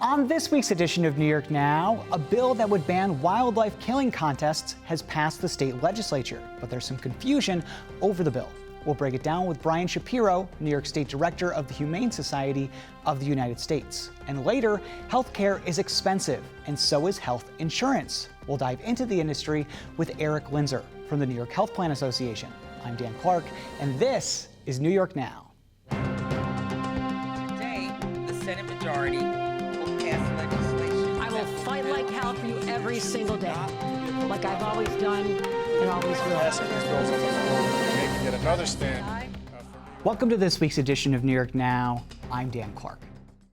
On this week's edition of New York Now, a bill that would ban wildlife killing contests has passed the state legislature, but there's some confusion over the bill. We'll break it down with Brian Shapiro, New York State Director of the Humane Society of the United States. And later, healthcare is expensive, and so is health insurance. We'll dive into the industry with Eric Linzer from the New York Health Plan Association. I'm Dan Clark, and this is New York Now. Today, the Senate majority will pass legislation. I will fight like hell for you every single day, like I've always done and always will. Passing these bills on the floor, making yet another stand. Welcome to this week's edition of New York Now. I'm Dan Clark.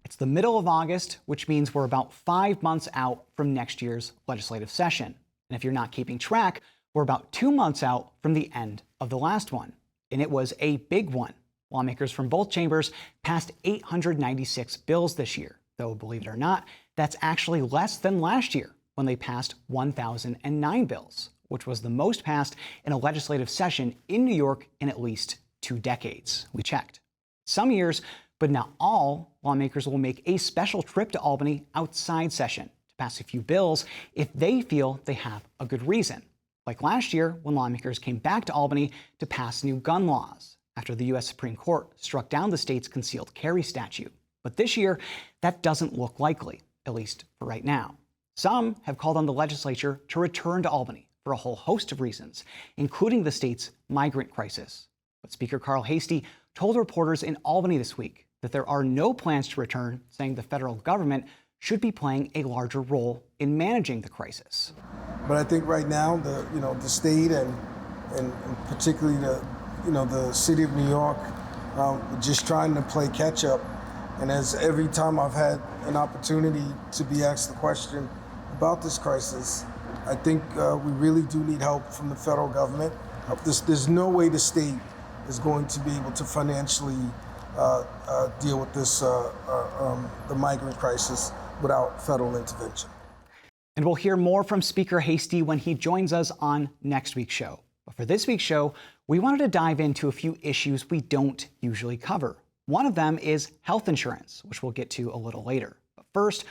It's the middle of August, which means we're about 5 months out from next year's legislative session. And if you're not keeping track, we're about 2 months out from the end of the last one. And it was a big one. Lawmakers from both chambers passed 896 bills this year, though believe it or not, that's actually less than last year when they passed 1,009 bills, which was the most passed in a legislative session in New York in at least 2 decades. We checked. Some years, but not all, lawmakers will make a special trip to Albany outside session to pass a few bills if they feel they have a good reason. Like last year, when lawmakers came back to Albany to pass new gun laws after the U.S. Supreme Court struck down the state's concealed carry statute. But this year, that doesn't look likely, at least for right now. Some have called on the legislature to return to Albany for a whole host of reasons, including the state's migrant crisis. But Speaker Carl Heastie told reporters in Albany this week that there are no plans to return, saying the federal government should be playing a larger role in managing the crisis. But I think right now, the state and particularly the city of New York, just trying to play catch up. And as every time I've had an opportunity to be asked the question about this crisis, I think we really do need help from the federal government. There's no way the state is going to be able to financially deal with this, the migrant crisis without federal intervention. And we'll hear more from Speaker Heastie when he joins us on next week's show. But for this week's show, we wanted to dive into a few issues we don't usually cover. One of them is health insurance, which we'll get to a little later. But first,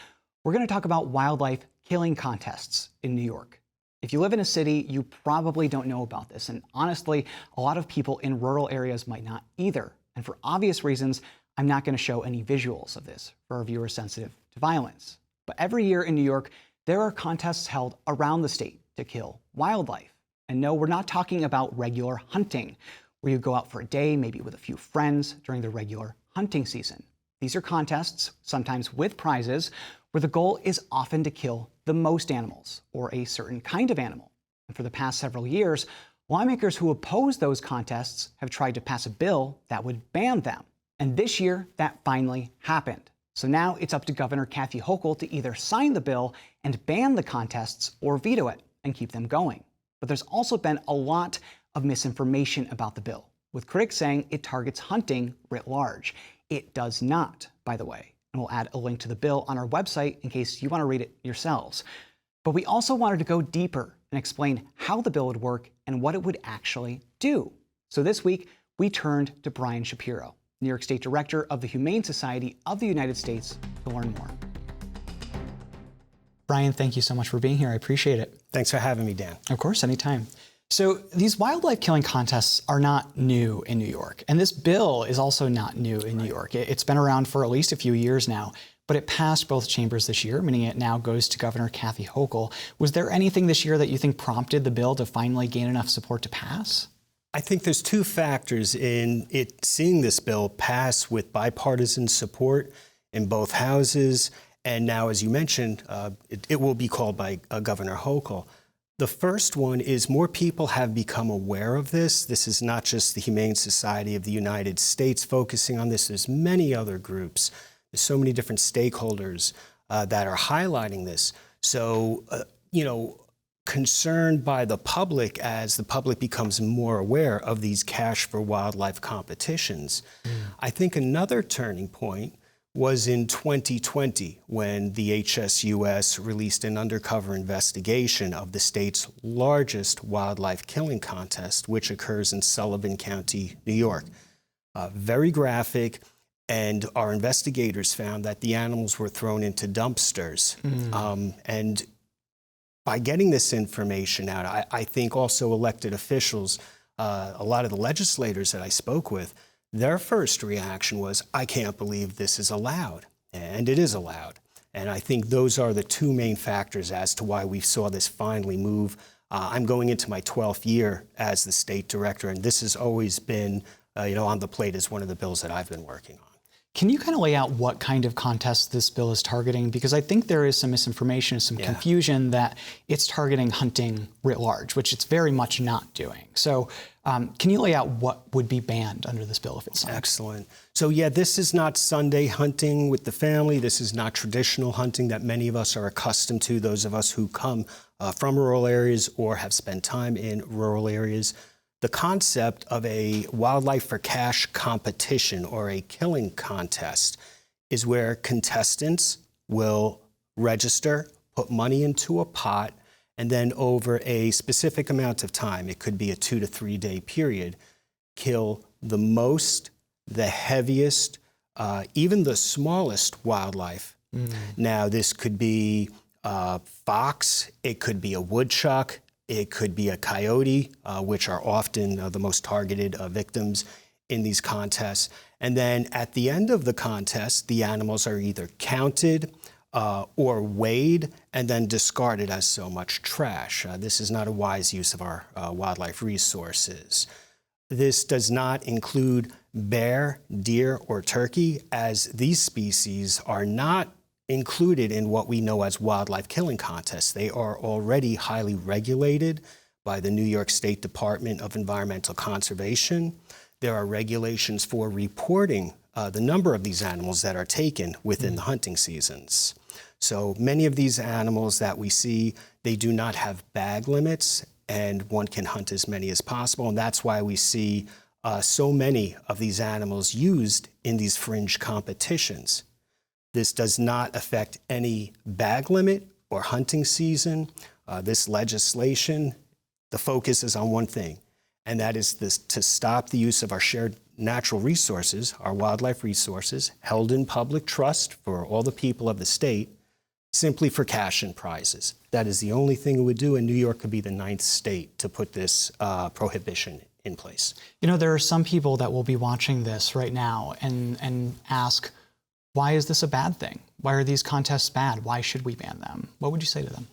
we're going to talk about wildlife killing contests in New York. If you live in a city, you probably don't know about this. And honestly, a lot of people in rural areas might not either. And for obvious reasons, I'm not going to show any visuals of this for our viewers sensitive to violence. But every year in New York, there are contests held around the state to kill wildlife. And no, we're not talking about regular hunting, where you go out for a day, maybe with a few friends during the regular hunting season. These are contests, sometimes with prizes, where the goal is often to kill the most animals or a certain kind of animal. And for the past several years, lawmakers who oppose those contests have tried to pass a bill that would ban them. And this year, that finally happened. So now it's up to Governor Kathy Hochul to either sign the bill and ban the contests or veto it and keep them going. But there's also been a lot of misinformation about the bill, with critics saying it targets hunting writ large. It does not, by the way. And we'll add a link to the bill on our website in case you want to read it yourselves. But we also wanted to go deeper and explain how the bill would work and what it would actually do. So this week, we turned to Brian Shapiro, New York State Director of the Humane Society of the United States, to learn more. Brian, thank you so much for being here. I appreciate it. Thanks for having me, Dan. Of course, anytime. So these wildlife killing contests are not new in New York, and this bill is also not new in New York. It's been around for at least a few years now, but it passed both chambers this year, meaning it now goes to Governor Kathy Hochul. Was there anything this year that you think prompted the bill to finally gain enough support to pass? I think there's 2 factors in it seeing this bill pass with bipartisan support in both houses, and now, as you mentioned, it will be called by Governor Hochul. The first one is more people have become aware of this. This is not just the Humane Society of the United States focusing on this. There's many other groups. There's so many different stakeholders that are highlighting this. So, concerned by the public as the public becomes more aware of these cash for wildlife competitions. I think another turning point was in 2020 when the HSUS released an undercover investigation of the state's largest wildlife killing contest, which occurs in Sullivan County, New York. Very graphic, And our investigators found that the animals were thrown into dumpsters. And by getting this information out, I think also elected officials, a lot of the legislators that I spoke with, their first reaction was, I can't believe this is allowed. And it is allowed. And I think those are the two main factors as to why we saw this finally move. I'm going into my 12th year as the state director, and this has always been on the plate as one of the bills that I've been working on. Can you kind of lay out what kind of contests this bill is targeting? Because I think there is some misinformation, some confusion that it's targeting hunting writ large, which it's very much not doing. So can you lay out what would be banned under this bill if it's signed? Excellent. So yeah, this is not Sunday hunting with the family. This is not traditional hunting that many of us are accustomed to, those of us who come from rural areas or have spent time in rural areas. The concept of a wildlife for cash competition or a killing contest is where contestants will register, put money into a pot, and then over a specific amount of time, it could be a 2 to 3 day period, kill the most, the heaviest, even the smallest wildlife. Now, this could be a fox, it could be a woodchuck, it could be a coyote, which are often the most targeted victims in these contests. And then at the end of the contest, the animals are either counted or weighed and then discarded as so much trash. This is not a wise use of our wildlife resources. This does not include bear, deer, or turkey, as these species are not included in what we know as wildlife killing contests. They are already highly regulated by the New York State Department of Environmental Conservation. There are regulations for reporting the number of these animals that are taken within the hunting seasons. So many of these animals that we see, they do not have bag limits, and one can hunt as many as possible. And that's why we see so many of these animals used in these fringe competitions. This does not affect any bag limit or hunting season. This legislation, the focus is on one thing, and that is to stop the use of our shared natural resources, our wildlife resources, held in public trust for all the people of the state, simply for cash and prizes. That is the only thing it would do, and New York could be the 9th state to put this prohibition in place. You know, there are some people that will be watching this right now and ask, why is this a bad thing? Why are these contests bad? Why should we ban them? What would you say to them?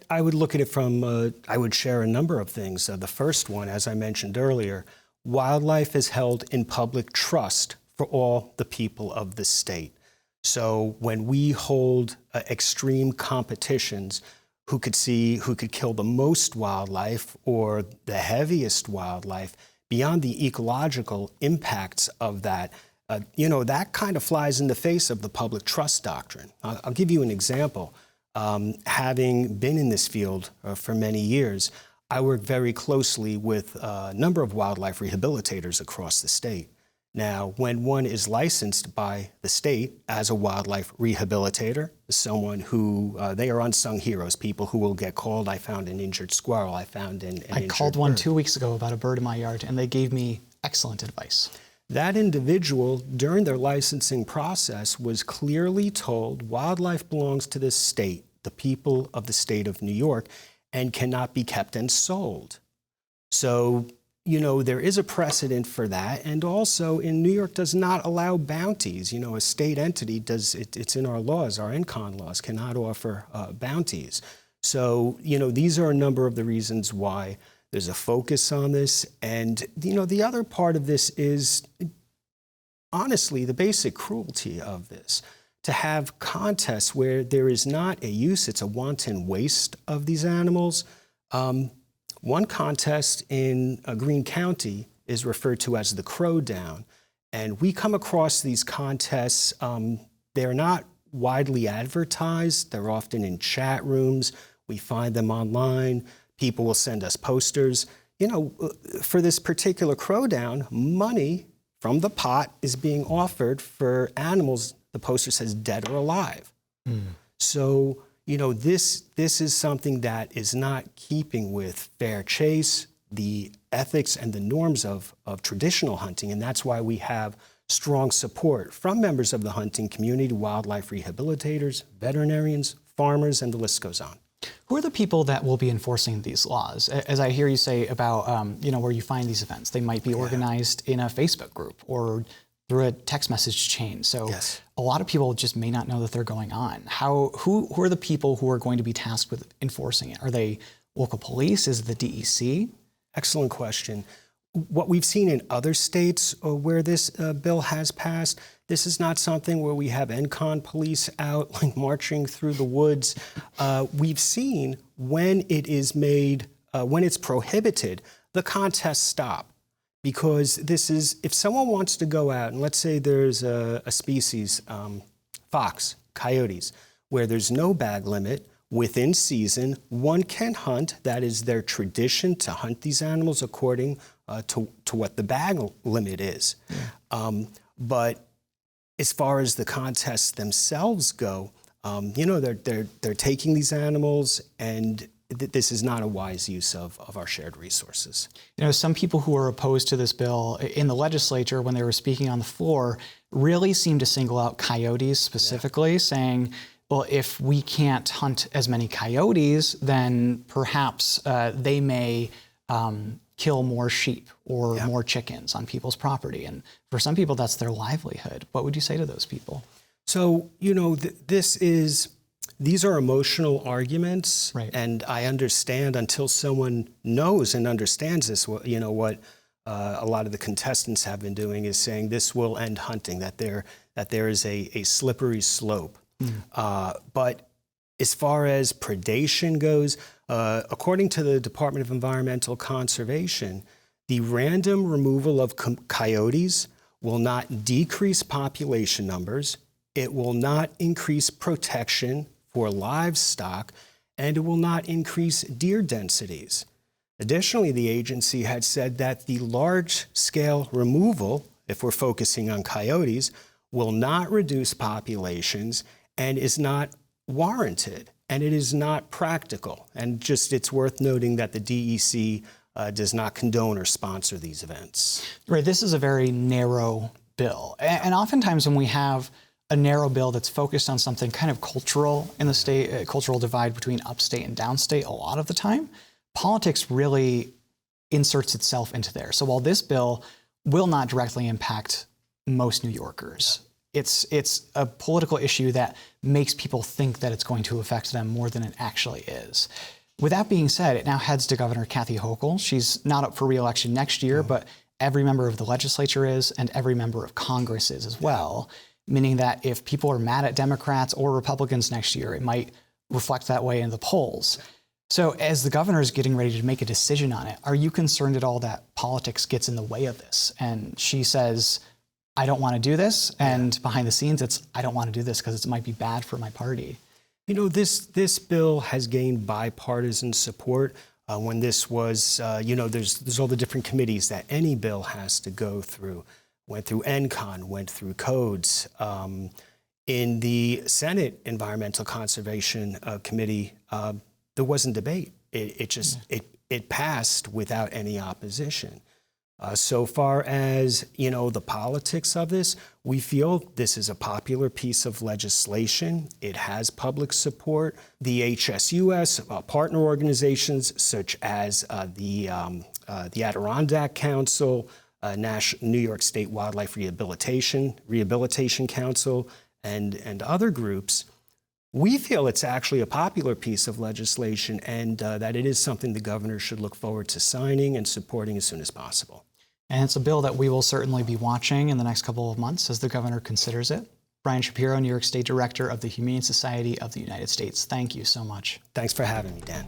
I would look at it from, I would share a number of things. The first one, as I mentioned earlier, wildlife is held in public trust for all the people of the state. So when we hold extreme competitions, who could kill the most wildlife or the heaviest wildlife, beyond the ecological impacts of that, that kind of flies in the face of the public trust doctrine. I'll give you an example. Having been in this field for many years, I work very closely with a number of wildlife rehabilitators across the state. Now, when one is licensed by the state as a wildlife rehabilitator, someone who, they are unsung heroes, people who will get called, I found an injured squirrel, I found an injured bird. I called one 2 weeks ago about a bird in my yard, and they gave me excellent advice. That individual, during their licensing process, was clearly told wildlife belongs to the state, the people of the state of New York, and cannot be kept and sold. So, there is a precedent for that. And also, in New York does not allow bounties. A state entity does, it's in our laws, our ENCON laws, cannot offer bounties. So, these are a number of the reasons why there's a focus on this. And, the other part of this is, honestly, the basic cruelty of this. To have contests where there is not a use, it's a wanton waste of these animals. One contest in Greene County is referred to as the Crow Down. And we come across these contests, they're not widely advertised. They're often in chat rooms. We find them online. People will send us posters. For this particular Crow Down, money from the pot is being offered for animals, the poster says dead or alive. So, this is something that is not keeping with fair chase, the ethics and the norms of traditional hunting, and that's why we have strong support from members of the hunting community, wildlife rehabilitators, veterinarians, farmers, and the list goes on. Who are the people that will be enforcing these laws? As I hear you say about, where you find these events, they might be organized in a Facebook group or through a text message chain. So a lot of people just may not know that they're going on. Who are the people who are going to be tasked with enforcing it? Are they local police? Is it the DEC? Excellent question. What we've seen in other states where this bill has passed, this is not something where we have NCON police out like marching through the woods. We've seen when it is made, when it's prohibited, the contests stop. Because this is, if someone wants to go out, and let's say there's a species, fox, coyotes, where there's no bag limit, within season, one can hunt. That is their tradition, to hunt these animals according to what the bag limit is. But as far as the contests themselves go, they're taking these animals, and this is not a wise use of our shared resources. Some people who are opposed to this bill in the legislature, when they were speaking on the floor, really seemed to single out coyotes specifically, saying, well, if we can't hunt as many coyotes, then perhaps they may kill more sheep or more chickens on people's property. And for some people, that's their livelihood. What would you say to those people? So, these are emotional arguments, right. And I understand until someone knows and understands this, what a lot of the contestants have been doing is saying this will end hunting, that there is a slippery slope. But as far as predation goes, according to the Department of Environmental Conservation, the random removal of coyotes will not decrease population numbers, it will not increase protection for livestock, and it will not increase deer densities. Additionally, the agency had said that the large-scale removal, if we're focusing on coyotes, will not reduce populations and is not warranted, and it is not practical. And it's worth noting that the DEC does not condone or sponsor these events. Right, this is a very narrow bill. And oftentimes when we have a narrow bill that's focused on something kind of cultural in the state, cultural divide between upstate and downstate, a lot of the time, politics really inserts itself into there. So while this bill will not directly impact most New Yorkers, it's a political issue that makes people think that it's going to affect them more than it actually is. With that being said, it now heads to Governor Kathy Hochul. She's not up for re-election next year, but every member of the legislature is, and every member of Congress is as well. Meaning that if people are mad at Democrats or Republicans next year, it might reflect that way in the polls. So as the governor is getting ready to make a decision on it, are you concerned at all that politics gets in the way of this? And she says, I don't want to do this. And behind the scenes, it's, I don't want to do this because it might be bad for my party. This bill has gained bipartisan support. When this was, there's all the different committees that any bill has to go through. Went through NCON, went through codes. In the Senate Environmental Conservation Committee, there wasn't debate. It passed without any opposition. So far as, the politics of this, we feel this is a popular piece of legislation. It has public support. The HSUS, partner organizations such as the Adirondack Council, New York State Wildlife Rehabilitation Council, and other groups, we feel it's actually a popular piece of legislation, and that it is something the governor should look forward to signing and supporting as soon as possible. And it's a bill that we will certainly be watching in the next couple of months as the governor considers it. Brian Shapiro, New York State Director of the Humane Society of the United States. Thank you so much. Thanks for having me, Dan.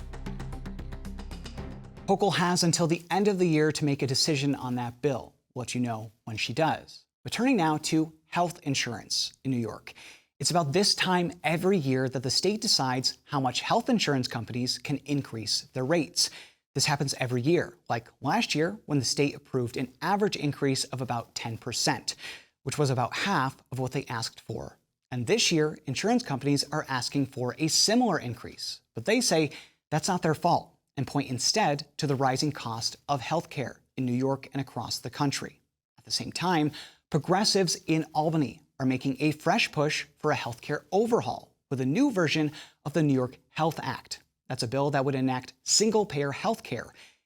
Hochul has until the end of the year to make a decision on that bill. We'll let you know when she does. But turning now to health insurance in New York. It's about this time every year that the state decides how much health insurance companies can increase their rates. This happens every year, like last year when the state approved an average increase of about 10%, which was about half of what they asked for. And this year, insurance companies are asking for a similar increase, but they say that's not their fault and point instead to the rising cost of healthcare in New York and across the country. At the same time, Progressives in Albany are making a fresh push for a healthcare overhaul with a new version of the New York Health Act. That's a bill that would enact single-payer health care,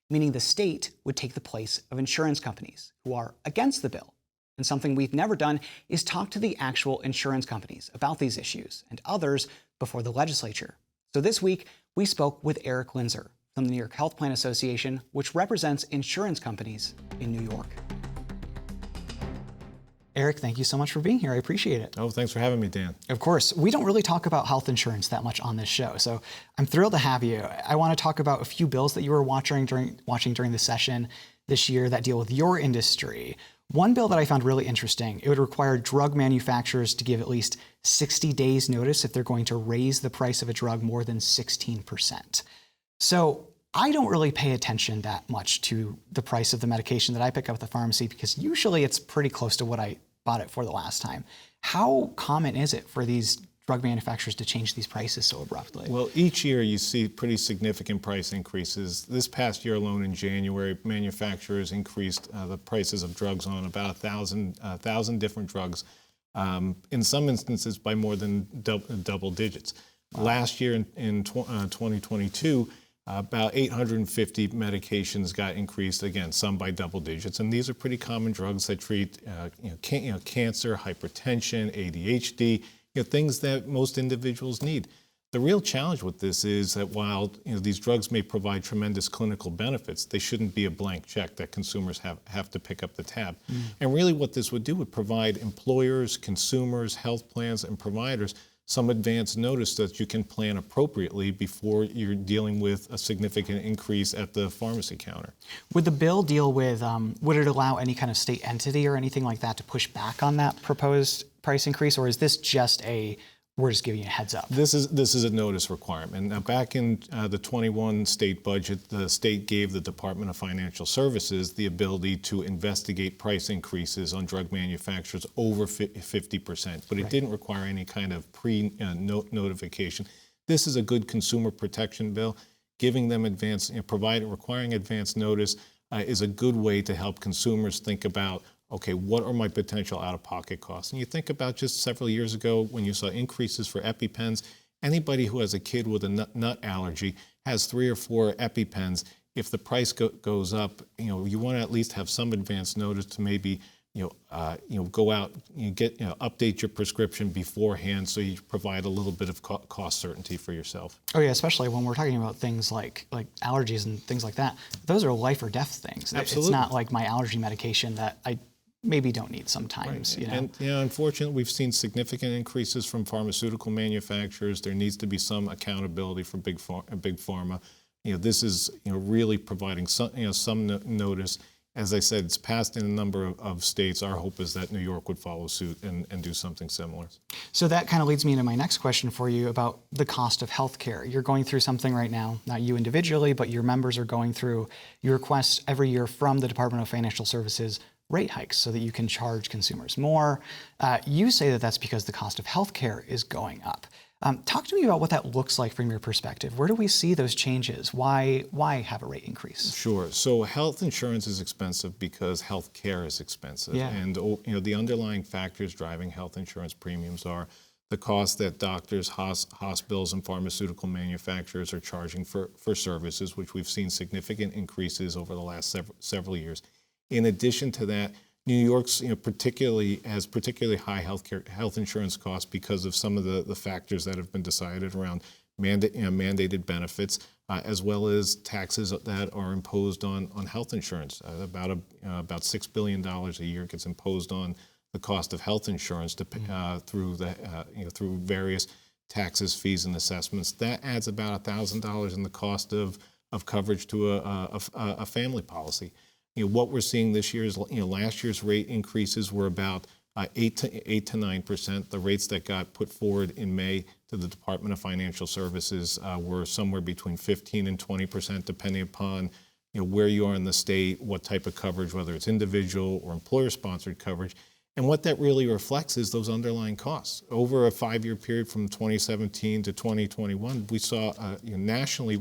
meaning the state would take the place of insurance companies who are against the bill. And something we've never done is talk to the actual insurance companies about these issues and others before the legislature. So this week, we spoke with Eric Linzer from the New York Health Plan Association, which represents insurance companies in New York. Eric, thank you so much for being here. I appreciate it. Oh, thanks for having me, Dan. Of course. We don't really talk about health insurance that much on this show, so I'm thrilled to have you. I want to talk about a few bills that you were watching during the session this year that deal with your industry. One bill that I found really interesting, it would require drug manufacturers to give at least 60 days notice if they're going to raise the price of a drug more than 16%. So I don't really pay attention that much to the price of the medication that I pick up at the pharmacy because usually it's pretty close to what I bought it for the last time. How common is it for these drug manufacturers to change these prices so abruptly? Well, each year you see pretty significant price increases. This past year alone in January, manufacturers increased the prices of drugs on about 1,000 different drugs, in some instances by more than double digits. Wow. Last year in 2022, about 850 medications got increased, again, some by double digits. And these are pretty common drugs that treat cancer, hypertension, ADHD, things that most individuals need. The real challenge with this is that while these drugs may provide tremendous clinical benefits, they shouldn't be a blank check that consumers have to pick up the tab. And really what this would do would provide employers, consumers, health plans, and providers some advance notice that you can plan appropriately before you're dealing with a significant increase at the pharmacy counter. Would the bill deal with, would it allow any kind of state entity or anything like that to push back on that proposed price increase, or is this just we're just giving you a heads up? This is a notice requirement. Now, back in the 21 state budget, the state gave the Department of Financial Services the ability to investigate price increases on drug manufacturers over 50%, but it didn't require any kind of pre-notification. This is a good consumer protection bill. Giving them requiring advance notice is a good way to help consumers think about, okay, what are my potential out-of-pocket costs? And you think about just several years ago when you saw increases for EpiPens. Anybody who has a kid with a nut allergy has 3 or 4 EpiPens. If the price goes up, you want to at least have some advance notice to maybe go out, update your prescription beforehand so you provide a little bit of cost certainty for yourself. Oh yeah, especially when we're talking about things like allergies and things like that. Those are life or death things. Absolutely. It's not like my allergy medication that I maybe don't need sometimes. Right. And unfortunately, we've seen significant increases from pharmaceutical manufacturers. There needs to be some accountability for big pharma. This is really providing some notice. As I said, it's passed in a number of states. Our hope is that New York would follow suit and do something similar. So that kind of leads me into my next question for you about the cost of healthcare. You're going through something right now, not you individually, but your members are going through. You request every year from the Department of Financial Services rate hikes so that you can charge consumers more. You say that that's because the cost of healthcare is going up. Talk to me about what that looks like from your perspective. Where do we see those changes? Why have a rate increase? Sure. So health insurance is expensive because health care is expensive. Yeah. And the underlying factors driving health insurance premiums are the cost that doctors, hospitals, and pharmaceutical manufacturers are charging for services, which we've seen significant increases over the last several years. In addition to that, New York's has particularly high health insurance costs because of some of the factors that have been decided around mandated benefits, as well as taxes that are imposed on health insurance. About $6 billion a year gets imposed on the cost of health insurance through various taxes, fees, and assessments. That adds about $1,000 in the cost of coverage to a family policy. What we're seeing this year is, last year's rate increases were about 8 to 9%. The rates that got put forward in May to the Department of Financial Services were somewhere between 15 and 20%, depending upon where you are in the state, what type of coverage, whether it's individual or employer-sponsored coverage. And what that really reflects is those underlying costs. Over a 5-year period from 2017 to 2021, we saw nationally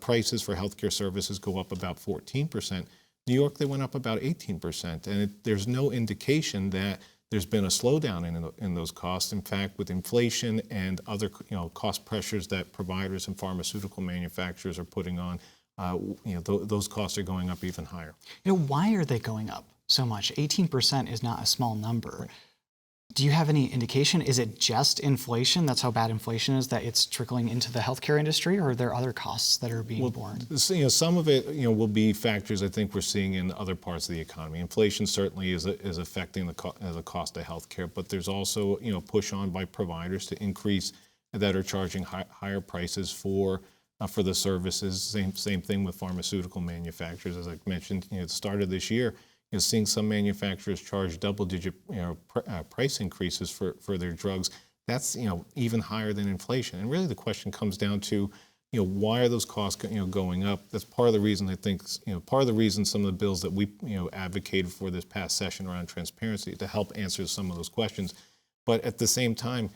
prices for healthcare services go up about 14%. New York, they went up about 18%, and there's no indication that there's been a slowdown in those costs. In fact, with inflation and other cost pressures that providers and pharmaceutical manufacturers are putting on, those costs are going up even higher. Why are they going up so much? 18% is not a small number. Right. Do you have any indication? Is it just inflation? That's how bad inflation is, that it's trickling into the healthcare industry, or are there other costs that are being borne? Some of it, will be factors I think we're seeing in other parts of the economy. Inflation certainly is affecting the cost of healthcare, but there's also, push on by providers to increase that are charging higher prices for the services. Same thing with pharmaceutical manufacturers. As I mentioned, at the start of this year, seeing some manufacturers charge double-digit price increases for their drugs. That's even higher than inflation. And really, the question comes down to why are those costs going up? That's part of the reason I think part of the reason some of the bills that we advocated for this past session around transparency to help answer some of those questions. But at the same time,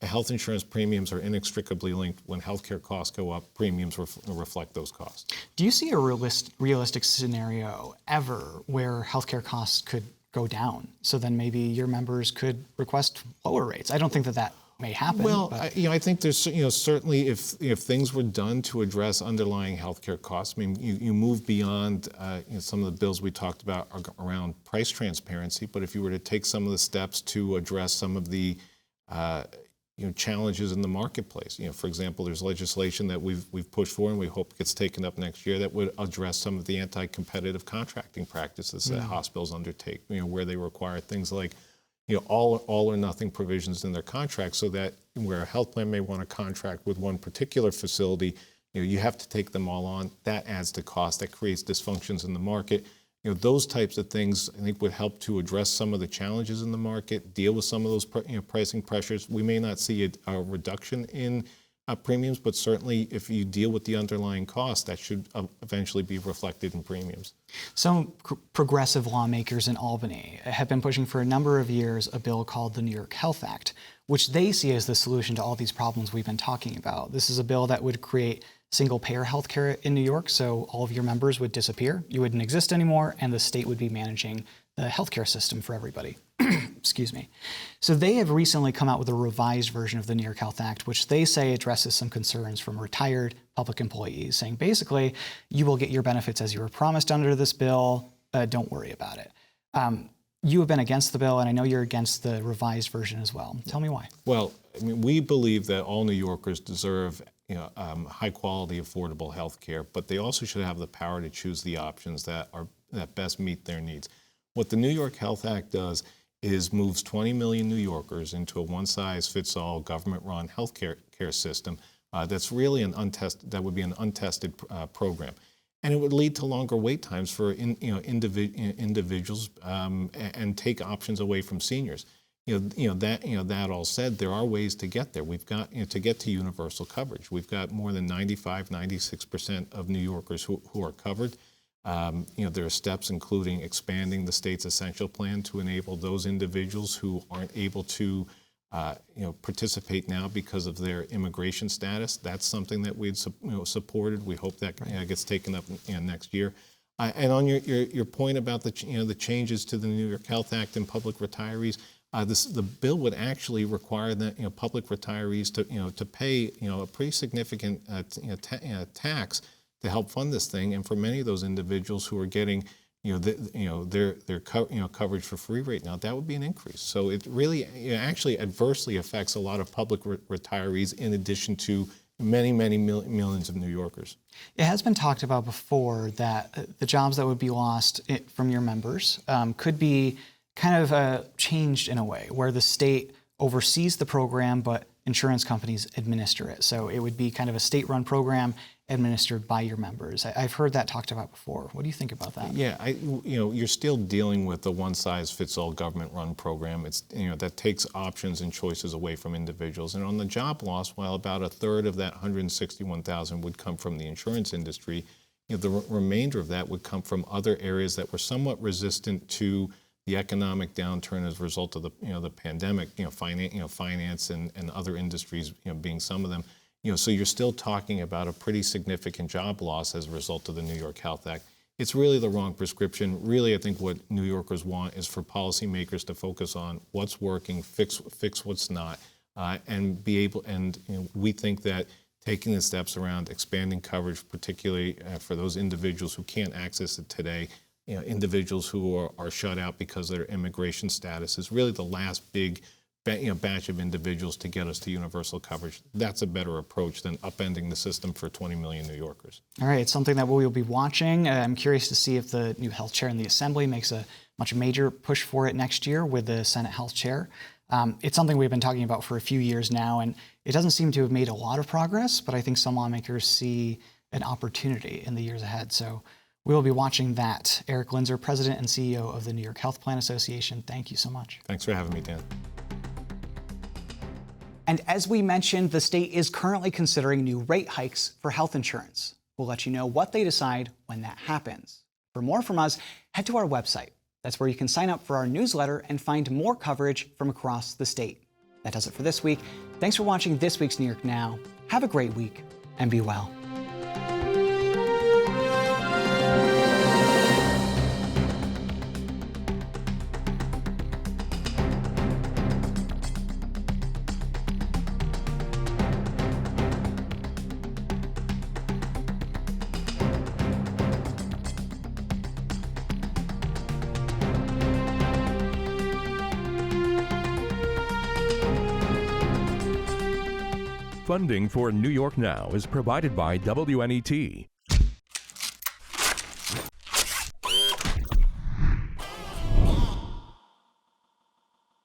health insurance premiums are inextricably linked. When healthcare costs go up, premiums reflect those costs. Do you see a realistic scenario ever where healthcare costs could go down? So then maybe your members could request lower rates. I don't think that may happen. Well, I think there's certainly if things were done to address underlying healthcare costs. I mean, you move beyond some of the bills we talked about around price transparency. But if you were to take some of the steps to address some of the challenges in the marketplace. For example, there's legislation that we've pushed for and we hope gets taken up next year that would address some of the anti-competitive contracting practices that hospitals undertake. Where they require things like all or nothing provisions in their contracts, so that where a health plan may want to contract with one particular facility, you have to take them all on. That adds to cost. That creates dysfunctions in the market. Those types of things, I think, would help to address some of the challenges in the market, deal with some of those pricing pressures. We may not see a reduction in premiums, but certainly if you deal with the underlying cost, that should eventually be reflected in premiums. Some progressive lawmakers in Albany have been pushing for a number of years a bill called the New York Health Act, which they see as the solution to all these problems we've been talking about. This is a bill that would create single-payer healthcare in New York, so all of your members would disappear, you wouldn't exist anymore, and the state would be managing the healthcare system for everybody. Excuse me. So they have recently come out with a revised version of the New York Health Act, which they say addresses some concerns from retired public employees, saying basically, you will get your benefits as you were promised under this bill, don't worry about it. You have been against the bill, and I know you're against the revised version as well. Tell me why. Well, we believe that all New Yorkers deserve high quality, affordable health care, but they also should have the power to choose the options that best meet their needs. What the New York Health Act does is moves 20 million New Yorkers into a one-size-fits-all government-run healthcare system that's really that would be an untested program. And it would lead to longer wait times for individuals and take options away from seniors. That all said, there are ways to get there. We've got to get to universal coverage. We've got more than 96% of New Yorkers who are covered. There are steps including expanding the state's essential plan to enable those individuals who aren't able to participate now because of their immigration status. That's something that we'd supported. We hope that gets taken up next year. And on your point about the changes to the New York Health Act and public retirees, the bill would actually require that public retirees to pay a pretty significant tax to help fund this thing. And for many of those individuals who are getting their coverage for free right now, that would be an increase. So it really actually adversely affects a lot of public retirees in addition to many millions of New Yorkers. It has been talked about before that the jobs that would be lost from your members could be kind of changed in a way where the state oversees the program, but insurance companies administer it. So it would be kind of a state-run program administered by your members. I've heard that talked about before. What do you think about that? Yeah, you're still dealing with the one-size-fits-all government-run program. It's that takes options and choices away from individuals. And on the job loss, while about a third of that 161,000 would come from the insurance industry, the remainder of that would come from other areas that were somewhat resistant to the economic downturn as a result of the pandemic. Finance and other industries being some of them. So you're still talking about a pretty significant job loss as a result of the New York Health Act. it's really the wrong prescription. Really, I think what New Yorkers want is for policymakers to focus on what's working, fix what's not, and be able. And we think that taking the steps around expanding coverage, particularly for those individuals who can't access it today, individuals who are shut out because of their immigration status, is really the last big batch of individuals to get us to universal coverage. That's a better approach than upending the system for 20 million New Yorkers. All right, it's something that we'll be watching. I'm curious to see if the new health chair in the Assembly makes a much major push for it next year with the Senate health chair. It's something we've been talking about for a few years now, and it doesn't seem to have made a lot of progress, but I think some lawmakers see an opportunity in the years ahead. So we will be watching that. Eric Linzer, President and CEO of the New York Health Plan Association, thank you so much. Thanks for having me, Dan. And as we mentioned, the state is currently considering new rate hikes for health insurance. We'll let you know what they decide when that happens. For more from us, head to our website. That's where you can sign up for our newsletter and find more coverage from across the state. That does it for this week. Thanks for watching this week's New York Now. Have a great week and be well. Funding for New York Now is provided by WNET,